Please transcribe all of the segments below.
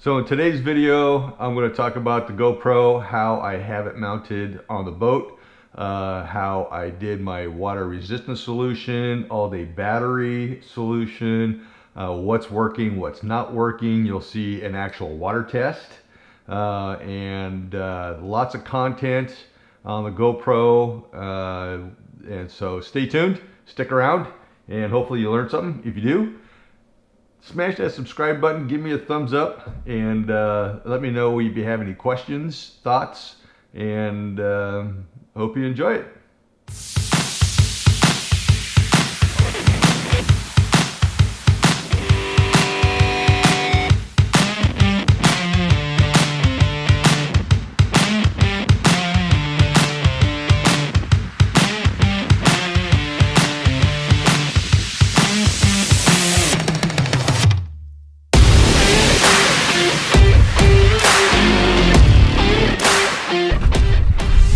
So in today's video, I'm going to talk about the GoPro, how I have it mounted on the boat, how I did my water resistance solution, all-day battery solution, what's working, what's not working. You'll see an actual water test, and lots of content on the GoPro. And so stay tuned, stick around, and hopefully you learned something. If you do, smash that subscribe button, give me a thumbs up, and let me know if you have any questions, thoughts, and hope you enjoy it.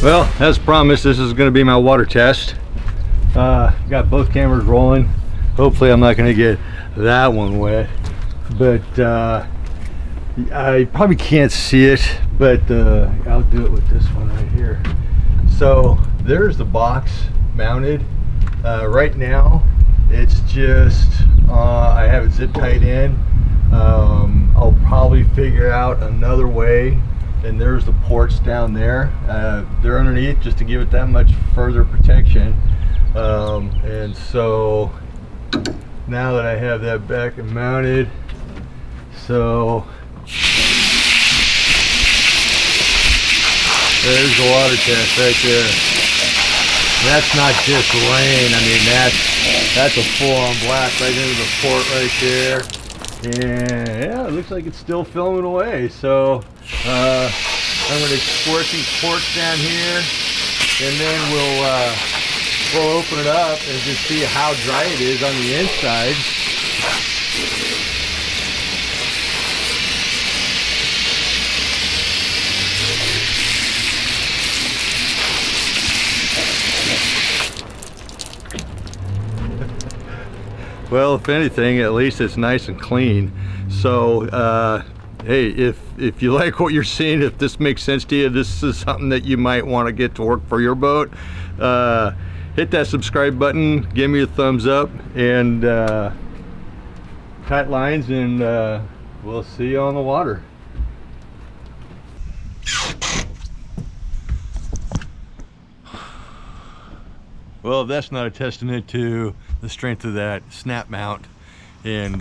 Well, as promised, this is going to be my water test. Got both cameras rolling. Hopefully I'm not going to get that one wet, but I probably can't see it, but I'll do it with this one right here. So there's the box mounted. Right now it's just I have it zip tied in. I'll probably figure out another way. And there's the ports down there. They're underneath just to give it that much further protection. And so now that I have that back and mounted, so there's the water test right there. That's not just rain. I mean, that's a full-on black right into the port right there. And yeah, it looks like it's still filming away. So I'm going to squirt these ports down here, and then we'll open it up and just see how dry it is on the inside. Well, if anything, at least it's nice and clean. So hey, if you like what you're seeing, if this makes sense to you, this is something that you might want to get to work for your boat, hit that subscribe button, give me a thumbs up, and tight lines, and we'll see you on the water. Well, if that's not a testament to the strength of that snap mount and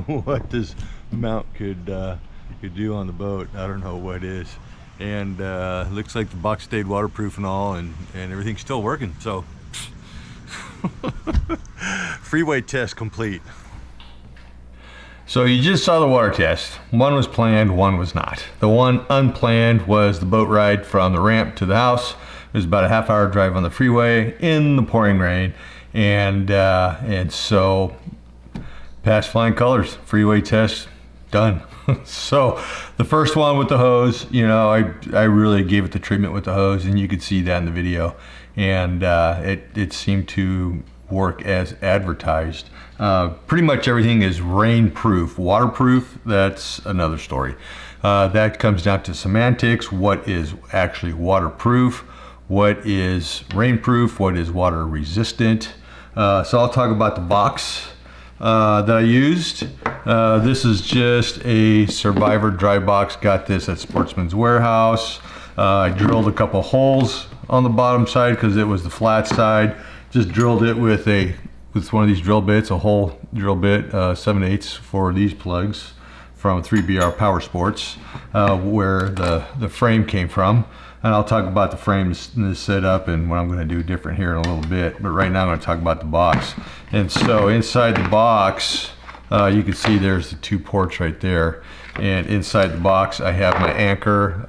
what this mount could do on the boat, I don't know what is. And looks like the box stayed waterproof and all, and everything's still working. So freeway test complete. So you just saw the water test. One was planned, one was not. The one unplanned was the boat ride from the ramp to the house. It was about a half-hour drive on the freeway in the pouring rain, and so passed flying colors. Freeway test done. So the first one with the hose, you know, I really gave it the treatment with the hose, and you could see that in the video, and it seemed to work as advertised. Pretty much everything is rain proof. Waterproof, that's another story. That comes down to semantics. What is actually waterproof? What is rainproof? What is water resistant? So I'll talk about the box that I used. This is just a Survivor dry box. Got this at Sportsman's Warehouse. I drilled a couple holes on the bottom side because it was the flat side. Just drilled it with one of these drill bits, a hole drill bit, 7/8 for these plugs from 3BR Power Sports, where the frame came from. And I'll talk about the frame and the setup and what I'm going to do different here in a little bit. But right now I'm going to talk about the box. And so inside the box, you can see there's the two ports right there. And inside the box, I have my Anker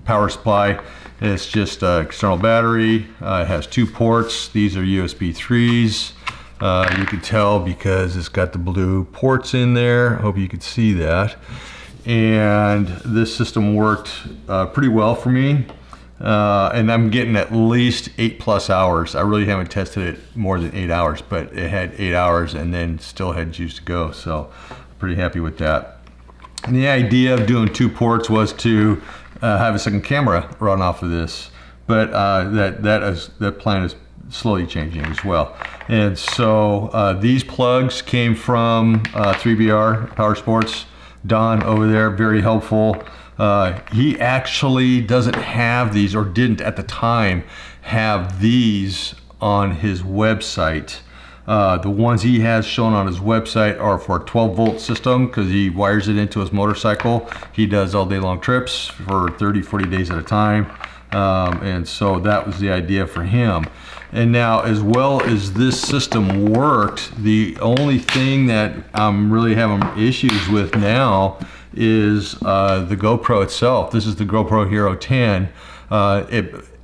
power supply. It's just an external battery. It has two ports. These are USB 3s. You can tell because it's got the blue ports in there. I hope you could see that. And this system worked pretty well for me, and I'm getting at least 8+ hours. I really haven't tested it more than 8 hours, but it had 8 hours and then still had juice to go, so pretty happy with that. And the idea of doing 2 ports was to have a second camera run off of this, but that plan is slowly changing as well. And so these plugs came from 3BR Power Sports. Don over there, very helpful. He actually doesn't have these, or didn't at the time have these on his website. The ones he has shown on his website are for a 12-volt system, because he wires it into his motorcycle. He does all day long trips for 30-40 days at a time, and so that was the idea for him. And now, as well as this system worked, the only thing that I'm really having issues with now is the GoPro itself. This is the GoPro Hero 10.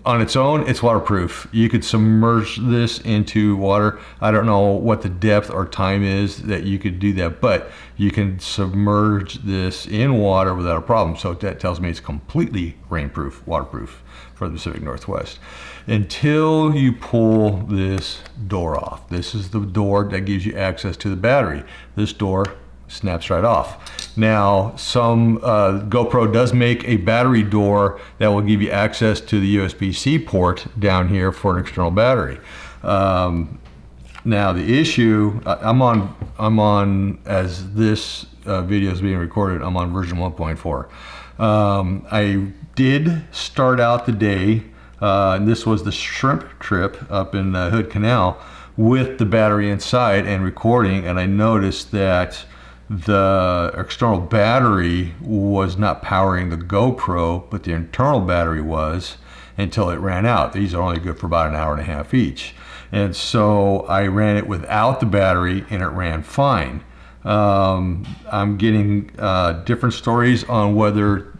On its own, it's waterproof. You could submerge this into water. I don't know what the depth or time is that you could do that, but you can submerge this in water without a problem. So that tells me it's completely rainproof, waterproof for the Pacific Northwest. Until you pull this door off. This is the door that gives you access to the battery. This door snaps right off. Now, some GoPro does make a battery door that will give you access to the USB-C port down here for an external battery. Now, the issue, I'm on as this video is being recorded, I'm on version 1.4. I did start out the day, and this was the shrimp trip up in Hood Canal, with the battery inside and recording, and I noticed that the external battery was not powering the GoPro, but the internal battery was, until it ran out. These are only good for about an hour and a half each. And so I ran it without the battery and it ran fine. I'm getting different stories on whether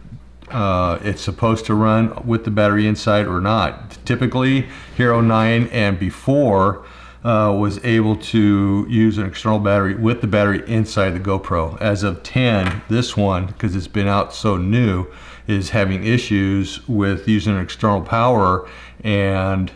it's supposed to run with the battery inside or not. Typically, Hero 9 and before was able to use an external battery with the battery inside the GoPro. As of 10, this one, because it's been out so new, is having issues with using an external power and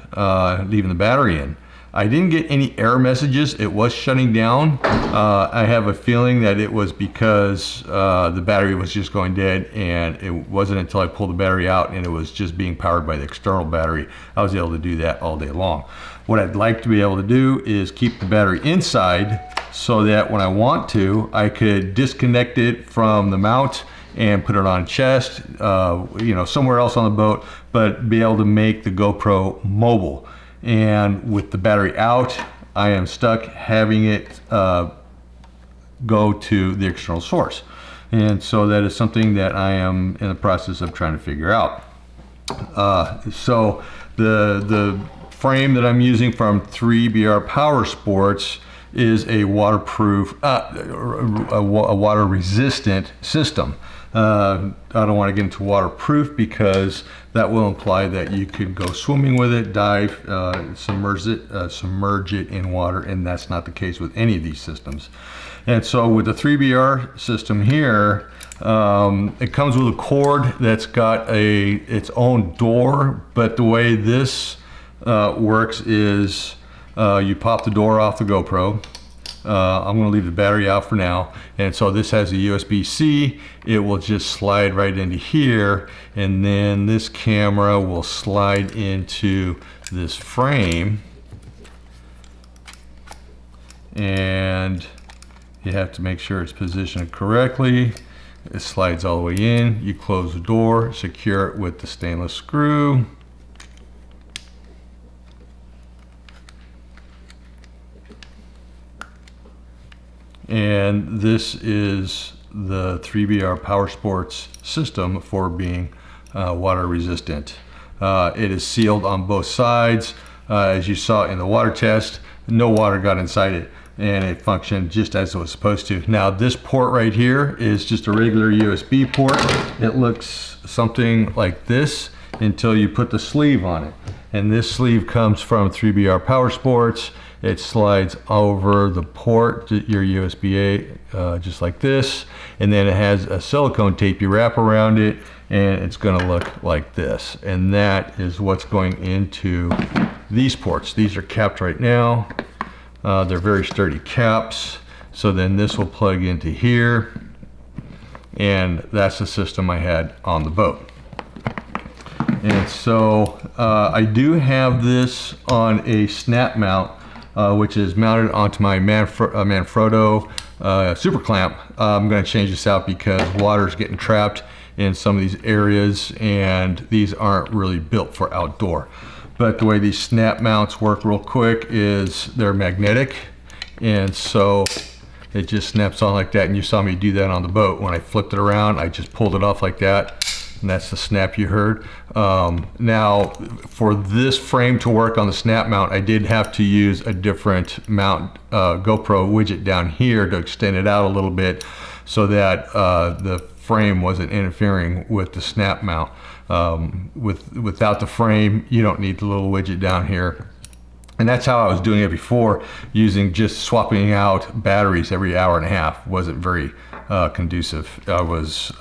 leaving the battery in. I didn't get any error messages. It was shutting down. I have a feeling that it was because the battery was just going dead, and it wasn't until I pulled the battery out and it was just being powered by the external battery. I was able to do that all day long. What I'd like to be able to do is keep the battery inside so that when I want to, I could disconnect it from the mount and put it on chest, somewhere else on the boat, but be able to make the GoPro mobile. And with the battery out, I am stuck having it go to the external source. And so that is something that I am in the process of trying to figure out. So the frame that I'm using from 3BR Power Sports is a waterproof, a water resistant system. I don't want to get into waterproof because that will imply that you could go swimming with it, dive, submerge it in water, and that's not the case with any of these systems. And so with the 3BR system here, it comes with a cord that's got its own door, but the way this works is you pop the door off the GoPro. I'm going to leave the battery out for now, and so this has a USB-C. It will just slide right into here, and then this camera will slide into this frame, and you have to make sure it's positioned correctly. It slides all the way in. You close the door, secure it with the stainless screw. And this is the 3BR Power Sports system for being water resistant. It is sealed on both sides. As you saw in the water test, no water got inside it, and it functioned just as it was supposed to. Now this port right here is just a regular USB port. It looks something like this until you put the sleeve on it. And this sleeve comes from 3BR Power Sports. It slides over the port, your USB-A, just like this, and then it has a silicone tape you wrap around it, and it's going to look like this. And that is what's going into these ports. These are capped right now. They're very sturdy caps. So then this will plug into here, and that's the system I had on the boat. And so I do have this on a snap mount, which is mounted onto my Manfrotto super clamp. I'm going to change this out because water's getting trapped in some of these areas, and these aren't really built for outdoor. But the way these snap mounts work real quick is they're magnetic, and so it just snaps on like that. And you saw me do that on the boat. When I flipped it around, I just pulled it off like that. And that's the snap you heard. Now, for this frame to work on the snap mount, I did have to use a different mount GoPro widget down here to extend it out a little bit so that the frame wasn't interfering with the snap mount. Without the frame, you don't need the little widget down here. And that's how I was doing it before, using just swapping out batteries every hour and a half. Wasn't very conducive. I was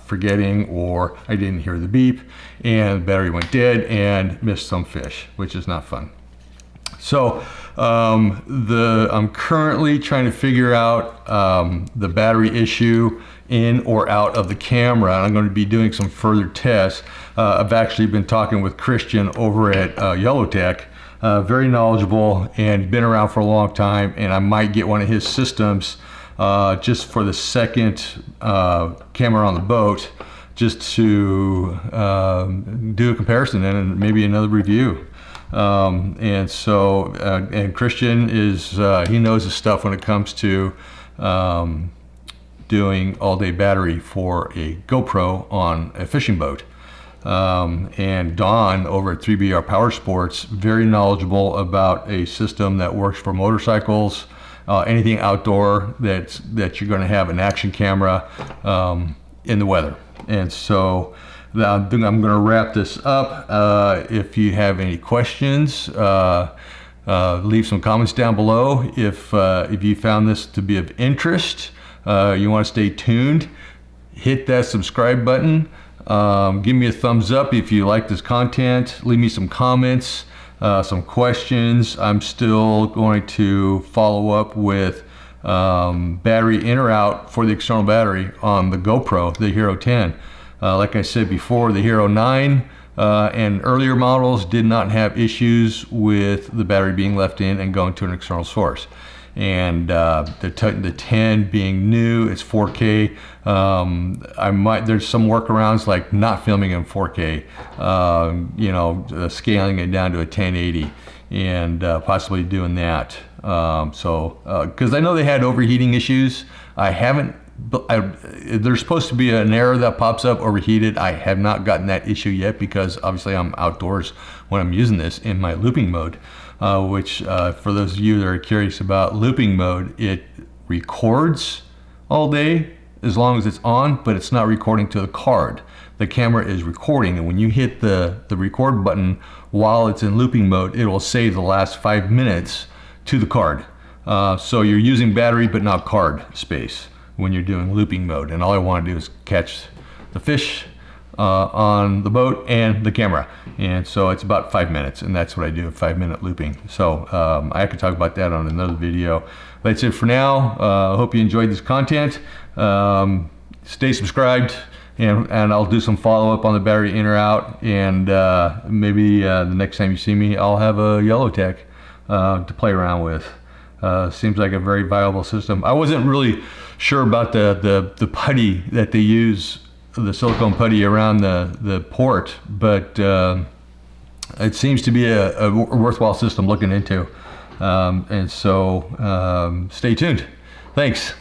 forgetting, or I didn't hear the beep, and the battery went dead and missed some fish, which is not fun. So I'm currently trying to figure out the battery issue in or out of the camera, and I'm going to be doing some further tests. I've actually been talking with Christian over at Yellowtech. Very knowledgeable and been around for a long time, and I might get one of his systems just for the second camera on the boat, just to do a comparison and maybe another review. And so and Christian is he knows his stuff when it comes to doing all-day battery for a GoPro on a fishing boat. And Don over at 3BR Power Sports, very knowledgeable about a system that works for motorcycles, anything outdoor that you're going to have an action camera in the weather. And so I'm going to wrap this up. If you have any questions, leave some comments down below. If you found this to be of interest, you want to stay tuned, hit that subscribe button. Give me a thumbs up if you like this content. Leave me some comments, some questions. I'm still going to follow up with battery in or out for the external battery on the GoPro, the Hero 10. Like I said before, the Hero 9 and earlier models did not have issues with the battery being left in and going to an external source. And the 10 being new, it's 4K. There's some workarounds like not filming in 4K, scaling it down to a 1080 and possibly doing that. Because I know they had overheating issues. There's supposed to be an error that pops up, overheated. I have not gotten that issue yet because obviously I'm outdoors when I'm using this in my looping mode. Which for those of you that are curious about looping mode, it records all day as long as it's on, but it's not recording to the card. The camera is recording, and when you hit the record button while it's in looping mode, it will save the last 5 minutes to the card. So you're using battery but not card space when you're doing looping mode, and all I want to do is catch the fish on the boat and the camera, and so it's about 5 minutes, and that's what I do, 5-minute looping. So I could talk about that on another video. That's it for now. I hope you enjoyed this content. Stay subscribed, and I'll do some follow-up on the battery in or out, and maybe the next time you see me, I'll have a Yellowtech to play around with. Seems like a very viable system. I wasn't really sure about the putty that they use, the silicone putty around the port, but it seems to be a worthwhile system looking into, and so stay tuned. Thanks.